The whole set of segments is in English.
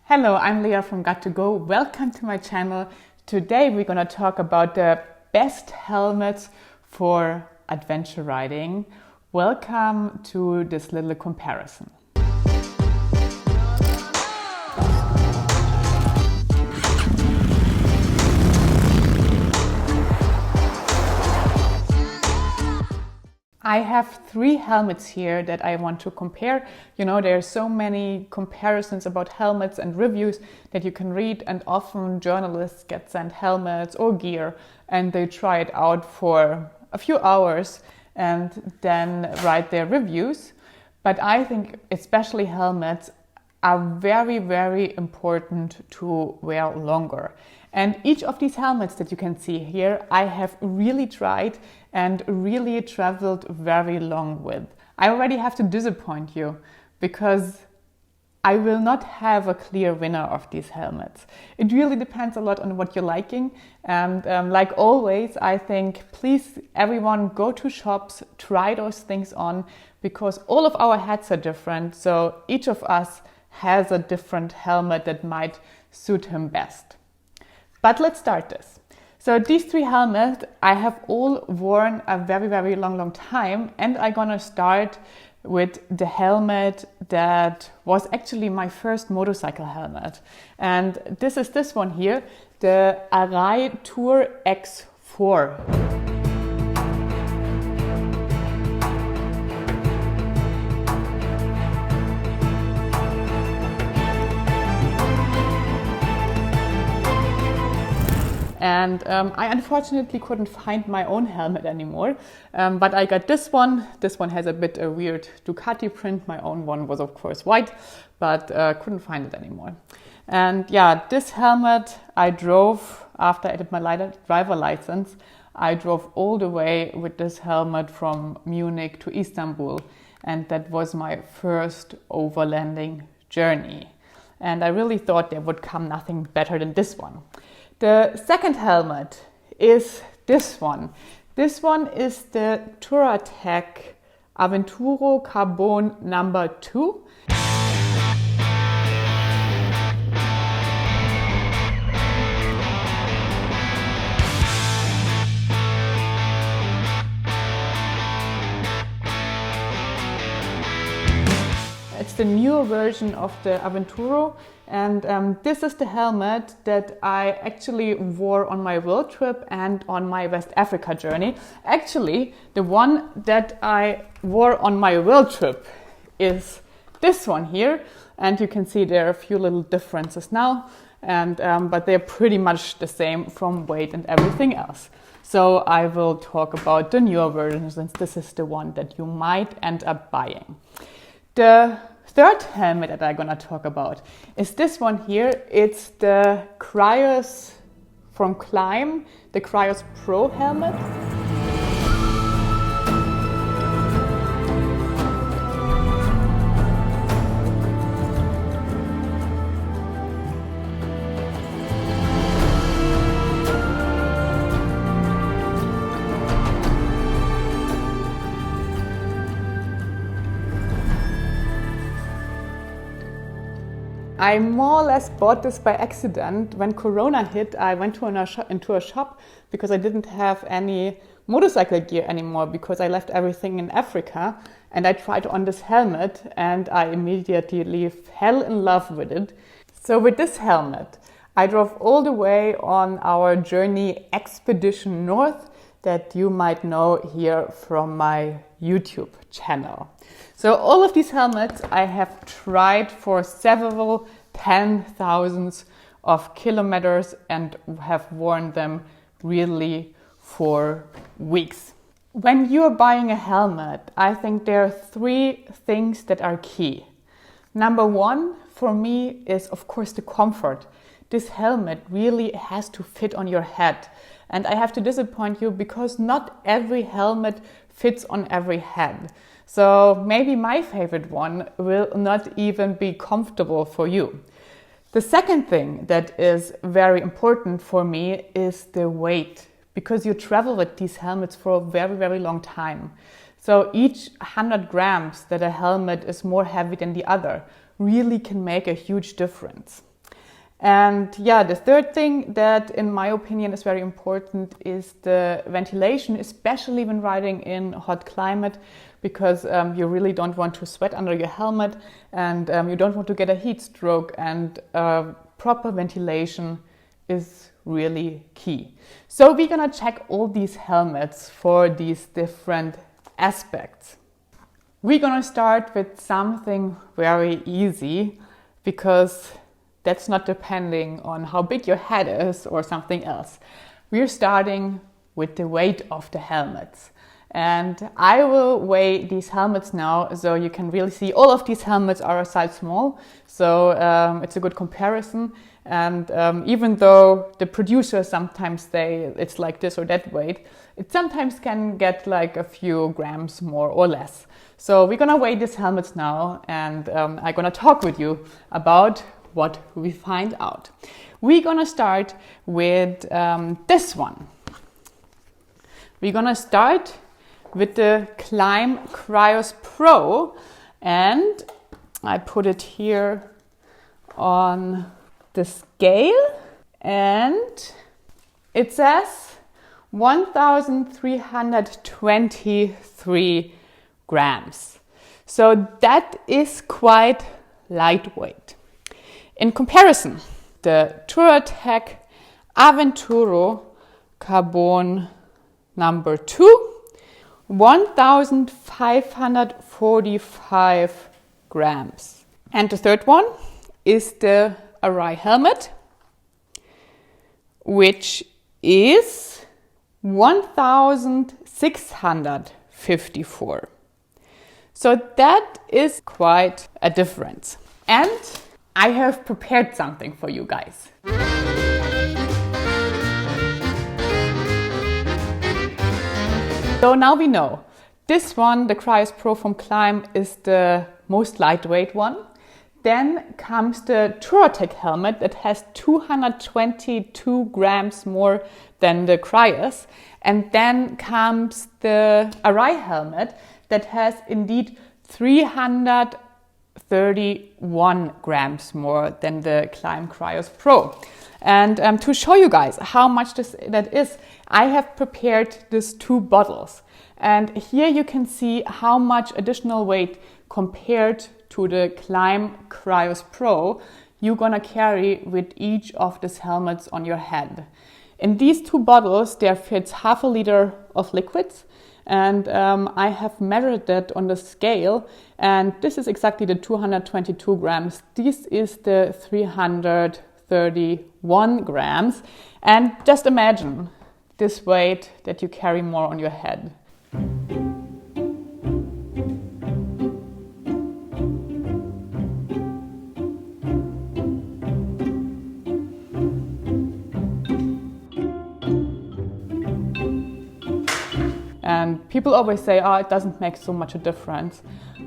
Hello, I'm Leah from Got2Go. Welcome to my channel. Today we're going to talk about the best helmets for adventure riding. Welcome to this little comparison. I have three helmets here that I want to compare. You know, there are so many comparisons about helmets and reviews that you can read, and often journalists get sent helmets or gear and they try it out for a few hours and then write their reviews. But I think especially helmets are very, very important to wear longer. And each of these helmets that you can see here, I have really tried and really traveled very long with. I already have to disappoint you because I will not have a clear winner of these helmets. It really depends a lot on what you're liking. And like always, I think please everyone go to shops, try those things on, because all of our heads are different. So each of us has a different helmet that might suit him best. But let's start this. So these three helmets I have all worn a very, very long time, and I'm gonna start with the helmet that was actually my first motorcycle helmet. And this is this one here, the Arai Tour X4. And I unfortunately couldn't find my own helmet anymore, but I got this one. This one has a bit a weird Ducati print. My own one was of course white, but couldn't find it anymore. And yeah, this helmet I drove after I did my driver license. I drove all the way with this helmet from Munich to Istanbul, and that was my first overlanding journey. And I really thought there would come nothing better than this one. The second helmet is this one. This one is the Touratech Aventuro Carbon number 2. It's the newer version of the Aventuro, and this is the helmet that I actually wore on my world trip and on my West Africa journey. Actually, the one that I wore on my world trip is this one here, and you can see there are a few little differences now, and but they're pretty much the same from weight and everything else. So I will talk about the newer version, since this is the one that you might end up buying. The third helmet that I'm gonna talk about is this one here. It's the Krios from Klim, the Krios Pro helmet. I more or less bought this by accident. When Corona hit, I went into a shop because I didn't have any motorcycle gear anymore because I left everything in Africa, and I tried on this helmet and I immediately fell in love with it. So with this helmet, I drove all the way on our journey Expedition North that you might know here from my YouTube channel. So all of these helmets I have tried for several 10,000s of kilometers and have worn them really for weeks. When you are buying a helmet, I think there are three things that are key. Number one for me is of course the comfort. This helmet really has to fit on your head. And I have to disappoint you because not every helmet fits on every head. So maybe my favorite one will not even be comfortable for you. The second thing that is very important for me is the weight, because you travel with these helmets for a very, very long time. So each 100 grams that a helmet is more heavy than the other really can make a huge difference. And yeah, the third thing that in my opinion is very important is the ventilation, especially when riding in hot climate, because you really don't want to sweat under your helmet, and you don't want to get a heat stroke, and proper ventilation is really key. So we're gonna check all these helmets for these different aspects. We're gonna start with something very easy, because that's not depending on how big your head is or something else. We're starting with the weight of the helmets. And I will weigh these helmets now, so you can really see all of these helmets are a size small. So it's a good comparison. And even though the producers sometimes say it's like this or that weight, it sometimes can get like a few grams more or less. So we're gonna weigh these helmets now, and I'm gonna talk with you about what we find out. We're gonna start with this one. We're gonna start with the Klim Krios Pro, and I put it here on the scale, and it says 1,323 grams. So that is quite lightweight. In comparison, the Touratech Aventuro Carbon number 2, 1,545 grams. And the third one is the Arai helmet, which is 1,654. So that is quite a difference. And I have prepared something for you guys. So now we know this one, the Krios Pro from Klim, is the most lightweight one. Then comes the Touratech helmet that has 222 grams more than the Krios. And then comes the Arai helmet that has indeed 331 grams more than the Klim Krios Pro. And to show you guys how much that is, I have prepared these 2 bottles. And here you can see how much additional weight compared to the Klim Krios Pro you're gonna carry with each of these helmets on your head. In these 2 bottles, there fits half a liter of liquids. And I have measured that on the scale, and this is exactly the 222 grams. This is the 331 grams. And just imagine this weight that you carry more on your head. And people always say, oh, it doesn't make so much a difference.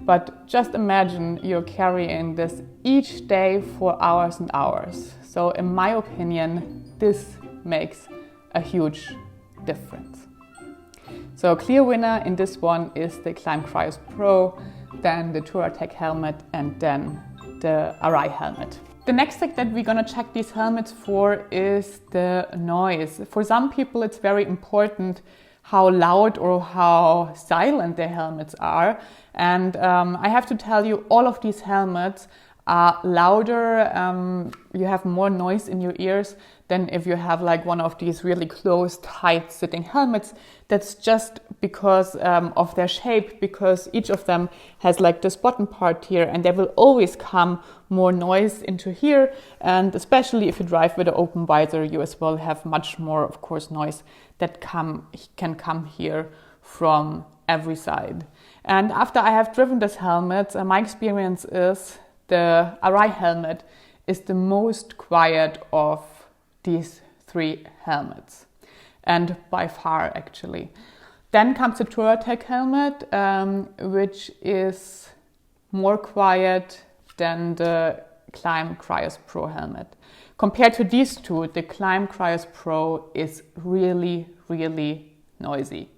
But just imagine you're carrying this each day for hours and hours. So in my opinion, this makes a huge difference. So clear winner in this one is the Klim Krios Pro, then the Touratech helmet, and then the Arai helmet. The next thing that we're gonna check these helmets for is the noise. For some people it's very important how loud or how silent their helmets are. And I have to tell you, all of these helmets are louder. You have more noise in your ears than if you have like one of these really close, tight sitting helmets. That's just because of their shape, because each of them has like this bottom part here, and there will always come more noise into here. And especially if you drive with an open visor, you as well have much more, of course, noise that can come here from every side. And after I have driven this helmet, my experience is the Arai helmet is the most quiet of these 3 helmets, and by far actually. Then comes the Touratech helmet, which is more quiet than the Klim Krios Pro helmet. Compared to these 2, the Klim Krios Pro is really, really noisy.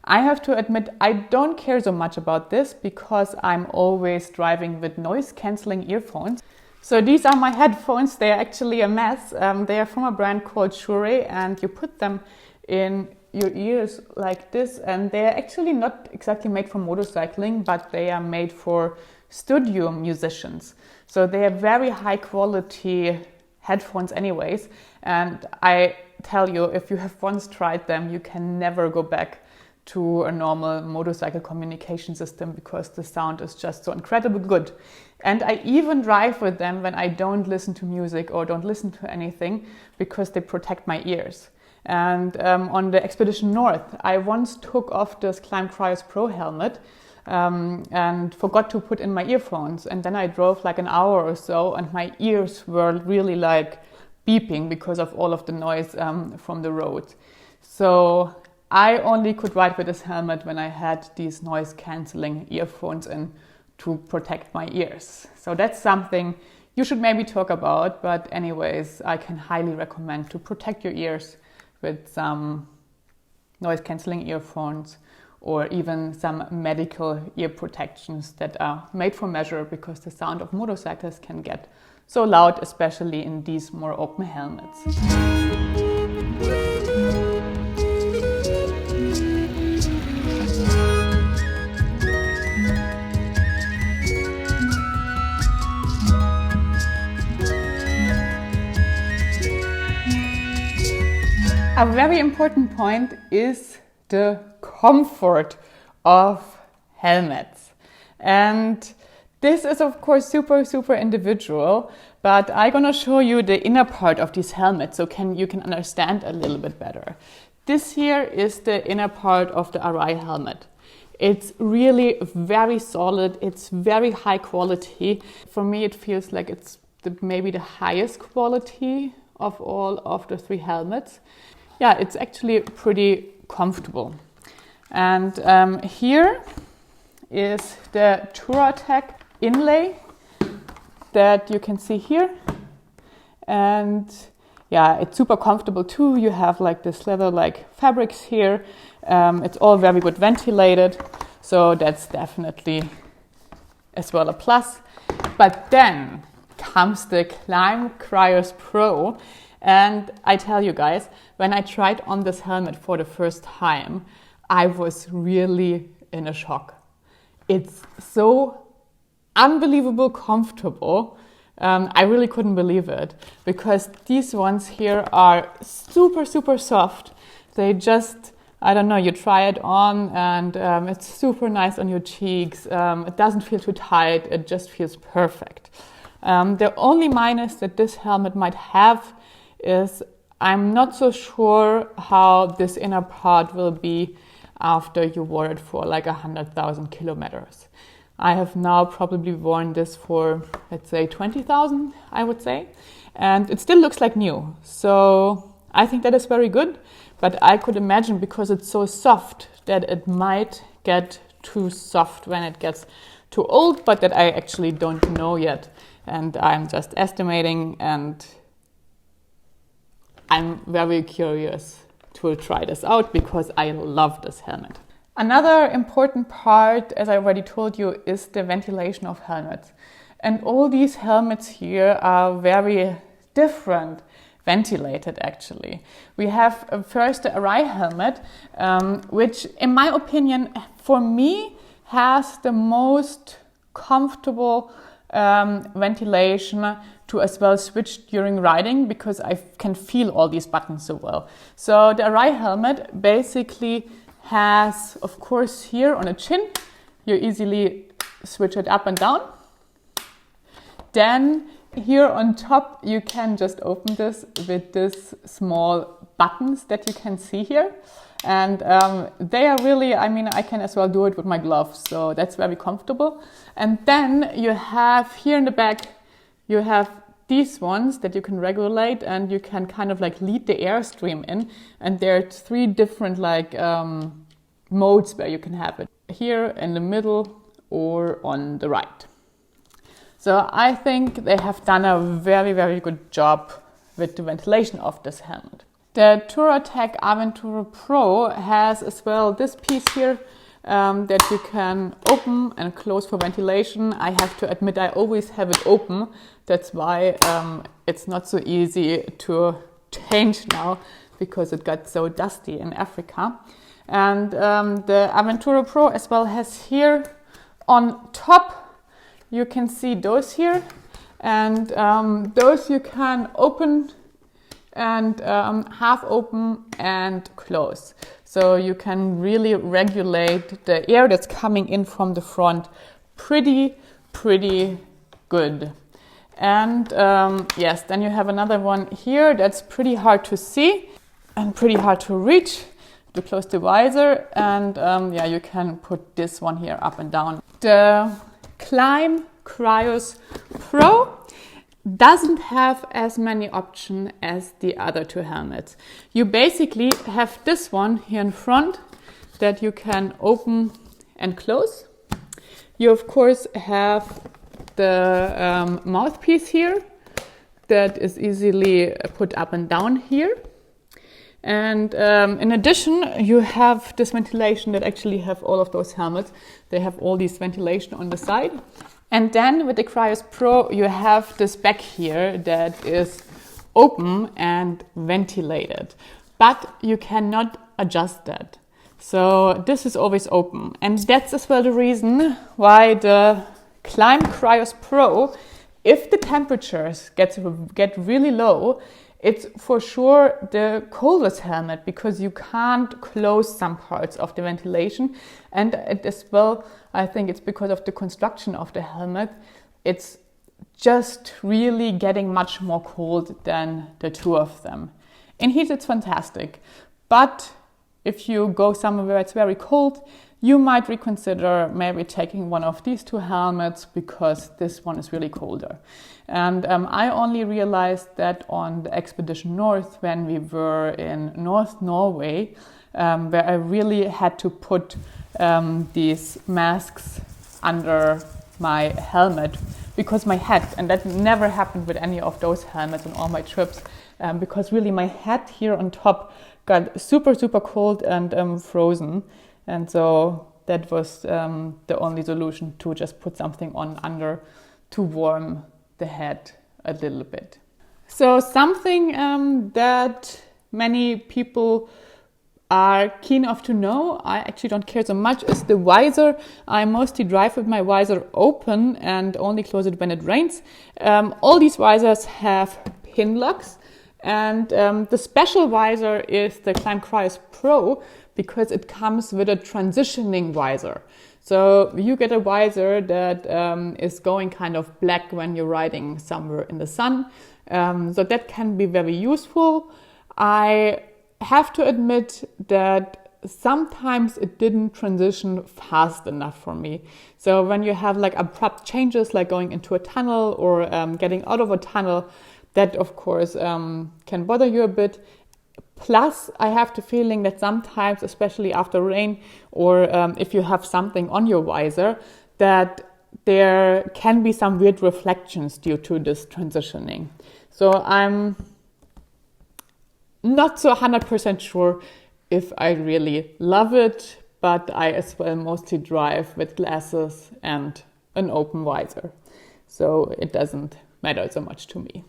I have to admit, I don't care so much about this because I'm always driving with noise cancelling earphones. So these are my headphones. They are actually a mess. They are from a brand called Shure, and you put them in your ears like this, and they are actually not exactly made for motorcycling, but they are made for studio musicians. So they are very high quality headphones anyways, and I tell you, if you have once tried them, you can never go back to a normal motorcycle communication system because the sound is just so incredibly good. And I even drive with them when I don't listen to music or don't listen to anything because they protect my ears. And on the Expedition North, I once took off this Climb Cryos Pro helmet and forgot to put in my earphones. And then I drove like an hour or so and my ears were really like beeping because of all of the noise from the road. So I only could ride with this helmet when I had these noise cancelling earphones in to protect my ears. So that's something you should maybe talk about. But anyways, I can highly recommend to protect your ears with some noise cancelling earphones or even some medical ear protections that are made for measure because the sound of motorcycles can get so loud, especially in these more open helmets. A very important point is the comfort of helmets. And this is of course super individual, but I'm gonna show you the inner part of these helmets so you can understand a little bit better. This here is the inner part of the Arai helmet. It's really very solid, it's very high quality. For me it feels like it's maybe the highest quality of all of the three helmets. Yeah, it's actually pretty comfortable. And here is the Touratech inlay that you can see here. And yeah, it's super comfortable too. You have like this leather-like fabrics here. It's all very good ventilated. So that's definitely as well a plus. But then comes the Climb Cryos Pro. And I tell you guys, when I tried on this helmet for the first time, I was really in a shock. It's so unbelievable comfortable. I really couldn't believe it because these ones here are super soft. They just, I don't know, you try it on and it's super nice on your cheeks. It doesn't feel too tight, it just feels perfect. The only minus that this helmet might have is I'm not so sure how this inner part will be after you wore it for like 100,000 kilometers. I have now probably worn this for, let's say, 20,000, I would say. And it still looks like new. So I think that is very good. But I could imagine, because it's so soft, that it might get too soft when it gets too old, but that I actually don't know yet. And I'm just estimating, and I'm very curious to try this out because I love this helmet. Another important part, as I already told you, is the ventilation of helmets. And all these helmets here are very different ventilated actually. We have first the Arai helmet, which in my opinion, for me, has the most comfortable ventilation to as well switch during riding because I can feel all these buttons so well. So the Arai helmet basically has, of course, here on a chin, you easily switch it up and down. Then here on top, you can just open this with these small buttons that you can see here. And they are really, I mean, I can as well do it with my gloves, so that's very comfortable. And then you have here in the back, you have these ones that you can regulate and you can kind of like lead the airstream in. And there are three different like modes where you can have it. Here in the middle or on the right. So I think they have done a very, very good job with the ventilation of this helmet. The Touratech Aventura Pro has as well this piece here, that you can open and close for ventilation. I have to admit I always have it open. That's why it's not so easy to change now, because it got so dusty in Africa. And the Aventura Pro as well has here on top, you can see those here, and those you can open and half open and close. So you can really regulate the air that's coming in from the front pretty good. And yes, then you have another one here that's pretty hard to see and pretty hard to reach to close the visor. And yeah, you can put this one here up and down. The Climb Cryos Pro doesn't have as many options as the other two helmets. You basically have this one here in front that you can open and close. You of course have the mouthpiece here that is easily put up and down here. And in addition, you have this ventilation that actually have all of those helmets. They have all these ventilation on the side. And then with the Cryos Pro, you have this back here that is open and ventilated, but you cannot adjust that. So this is always open. And that's as well the reason why the Climb Cryos Pro, if the temperatures get really low, it's for sure the coldest helmet, because you can't close some parts of the ventilation. And it as well, I think it's because of the construction of the helmet, it's just really getting much more cold than the two of them. In heat it's fantastic, but if you go somewhere where it's very cold, you might reconsider maybe taking one of these two helmets, because this one is really colder. And I only realized that on the Expedition North, when we were in North Norway, where I really had to put these masks under my helmet because my head, and that never happened with any of those helmets on all my trips, because really my head here on top got super cold and frozen. And so that was the only solution, to just put something on under to warm the head a little bit. So something that many people are keen of to know, I actually don't care so much, is the visor. I mostly drive with my visor open and only close it when it rains. All these visors have pin locks, and the special visor is the Climb Cryos Pro, because it comes with a transitioning visor. So you get a visor that is going kind of black when you're riding somewhere in the sun. So that can be very useful. I have to admit that sometimes it didn't transition fast enough for me. So when you have like abrupt changes, like going into a tunnel or getting out of a tunnel, that of course can bother you a bit. Plus, I have the feeling that sometimes, especially after rain, or if you have something on your visor, that there can be some weird reflections due to this transitioning. So I'm not so 100% sure if I really love it, but I as well mostly drive with glasses and an open visor. So it doesn't matter so much to me.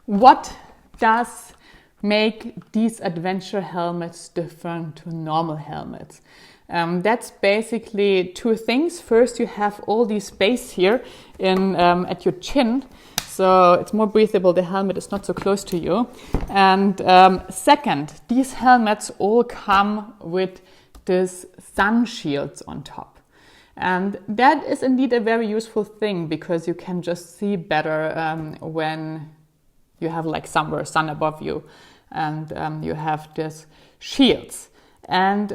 What does make these adventure helmets different to normal helmets? That's basically two things. First, you have all this space here at your chin, so it's more breathable. The helmet is not so close to you. And second, these helmets all come with this sun shields on top. And that is indeed a very useful thing, because you can just see better when you have like somewhere sun above you, and you have this shields. And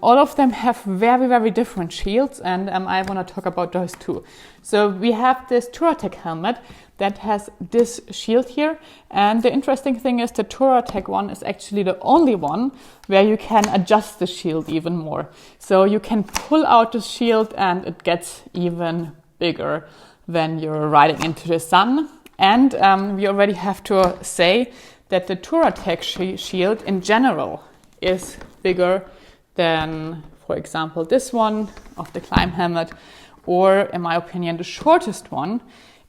all of them have very different shields, and I want to talk about those too. So we have this Touratech helmet that has this shield here, and the interesting thing is the Touratech one is actually the only one where you can adjust the shield even more. So you can pull out the shield and it gets even bigger when you're riding into the sun. And we already have to say that the Touratech shield in general is bigger than for example, this one of the Climb helmet, or in my opinion, the shortest one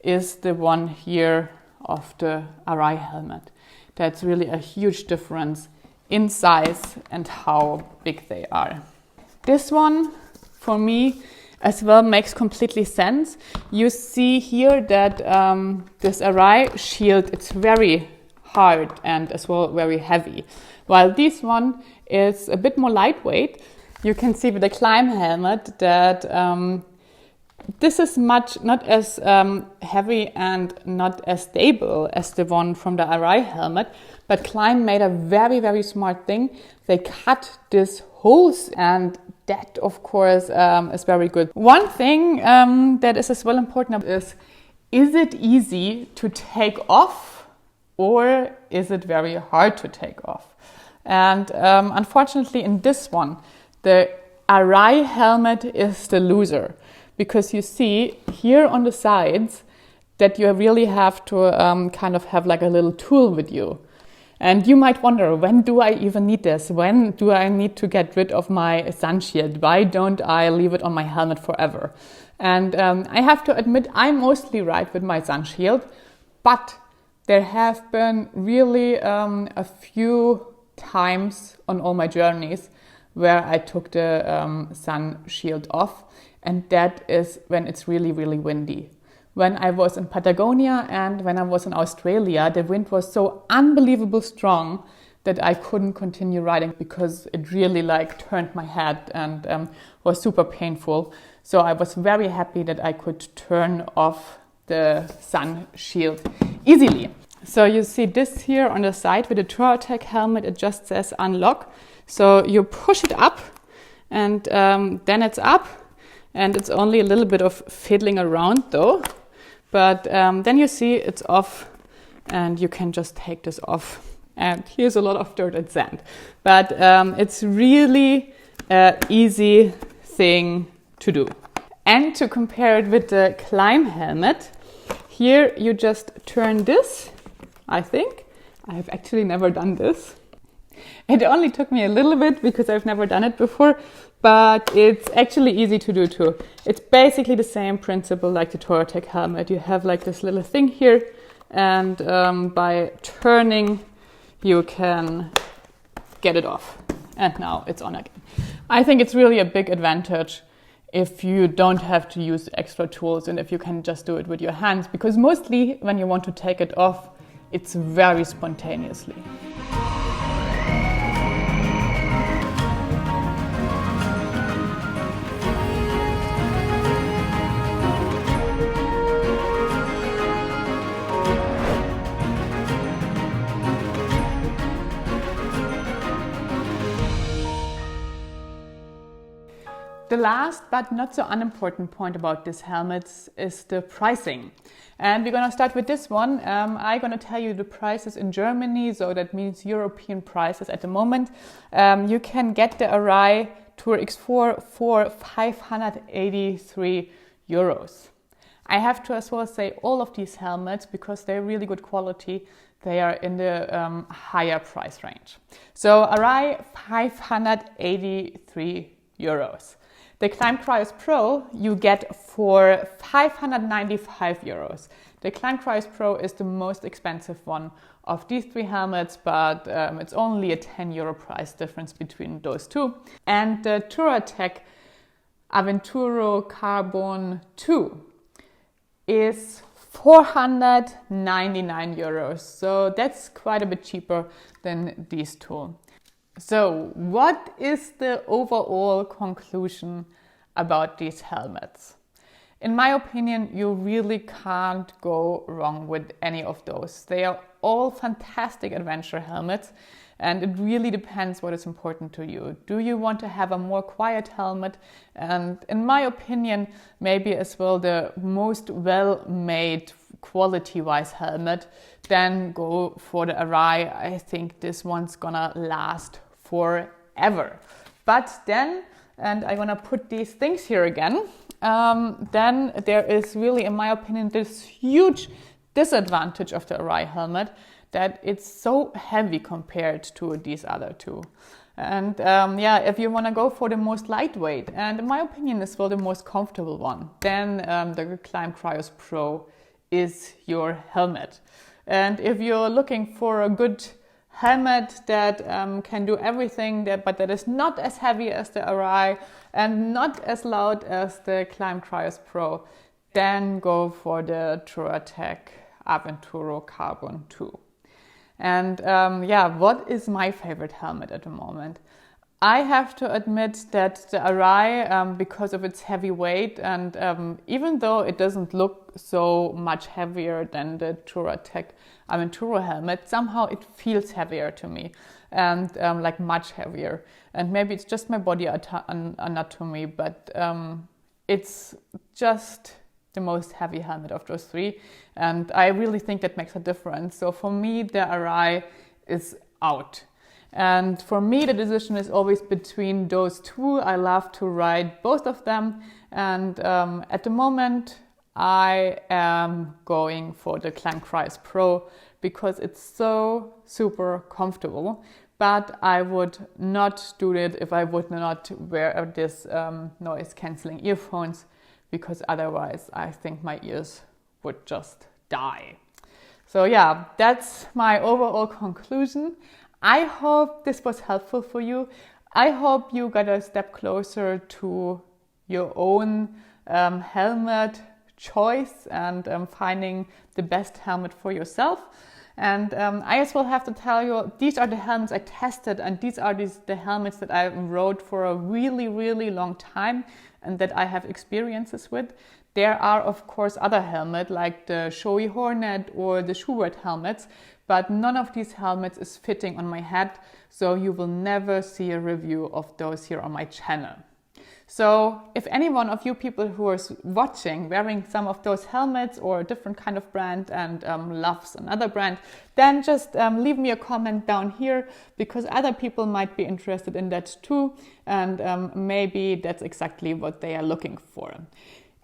is the one here of the Arai helmet. That's really a huge difference in size and how big they are. This one, for me, as well makes completely sense. You see here that this Arai shield, it's very hard and as well very heavy, while this one is a bit more lightweight. You can see with the Climb helmet that this is not as heavy and not as stable as the one from the Arai helmet, but Climb made a very, very smart thing. They cut these holes, and that, of course, is very good. One thing that is as well important is it easy to take off, or is it very hard to take off? And unfortunately, in this one, the Arai helmet is the loser, because you see here on the sides that you really have to kind of have like a little tool with you. And you might wonder, when do I even need this? When do I need to get rid of my sun shield? Why don't I leave it on my helmet forever? And I have to admit, I mostly ride with my sun shield, but there have been really a few times on all my journeys where I took the sun shield off, and that is when it's really, really windy. When I was in Patagonia and when I was in Australia, the wind was so unbelievable strong that I couldn't continue riding because it really turned my head and was super painful. So I was very happy that I could turn off the sun shield easily. So you see this here on the side with the Touratech helmet, it just says unlock. So you push it up and then it's up, and it's only a little bit of fiddling around though. But then you see it's off, and you can just take this off. And here's a lot of dirt and sand. But it's really an easy thing to do. And to compare it with the Climb helmet, here you just turn this, I think. I have actually never done this. It only took me a little bit because I've never done it before, but it's actually easy to do too. It's basically the same principle like the Touratech helmet. You have like this little thing here, and by turning you can get it off, and now it's on again. I think it's really a big advantage if you don't have to use extra tools and if you can just do it with your hands, because mostly when you want to take it off, it's very spontaneously. The last but not so unimportant point about these helmets is the pricing. And we're going to start with this one. I'm going to tell you the prices in Germany, so that means European prices at the moment. You can get the Arai Tour X4 for 583 euros. I have to as well say all of these helmets, because they're really good quality, they are in the higher price range. So Arai, 583 euros. The Climb Cryos Pro you get for 595 euros. The Climb Cryos Pro is the most expensive one of these three helmets, but it's only a 10 euro price difference between those two. And the Touratech Aventuro Carbon 2 is 499 euros. So that's quite a bit cheaper than these two. So what is the overall conclusion about these helmets? In my opinion, you really can't go wrong with any of those. They are all fantastic adventure helmets, and it really depends what is important to you. Do you want to have a more quiet helmet? And in my opinion, maybe as well the most well-made quality-wise helmet, then go for the Arai. I think this one's gonna last forever. But then, and I'm gonna put these things here again, then there is really, in my opinion, this huge disadvantage of the Arai helmet, that it's so heavy compared to these other two. And if you want to go for the most lightweight, and in my opinion is for the most comfortable one, then the Climb Krios Pro is your helmet. And if you're looking for a good helmet that can do everything, but that is not as heavy as the Arai and not as loud as the Climb Krios Pro, then go for the Touratech Aventuro Carbon 2. And what is my favorite helmet at the moment? I have to admit that the Arai, because of its heavy weight, and even though it doesn't look so much heavier than the Touratech Aventuro helmet, somehow it feels heavier to me, and like much heavier. And maybe it's just my body anatomy, but it's just the most heavy helmet of those three, and I really think that makes a difference. So for me, the Arai is out. And for me, the decision is always between those two. I love to ride both of them. And at the moment, I am going for the Climb Krios Pro because it's so super comfortable. But I would not do it if I would not wear this noise cancelling earphones, because otherwise I think my ears would just die. So yeah, that's my overall conclusion. I hope this was helpful for you. I hope you got a step closer to your own helmet choice and finding the best helmet for yourself. And I as well have to tell you, these are the helmets I tested, and these are the helmets that I rode for a really, really long time and that I have experiences with. There are, of course, other helmets like the Shoei Hornet or the Schuberth helmets, but none of these helmets is fitting on my head, so you will never see a review of those here on my channel. So if any one of you people who are watching wearing some of those helmets or a different kind of brand and loves another brand, then just leave me a comment down here, because other people might be interested in that too, and maybe that's exactly what they are looking for.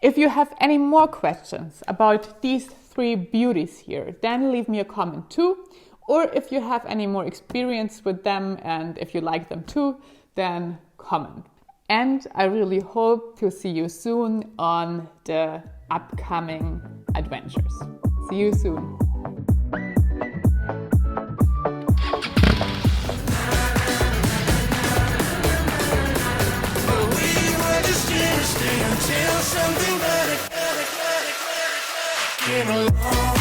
If you have any more questions about these three beauties here, then leave me a comment too. Or if you have any more experience with them and if you like them too, then comment. And I really hope to see you soon on the upcoming adventures. See you soon. Until something better came along.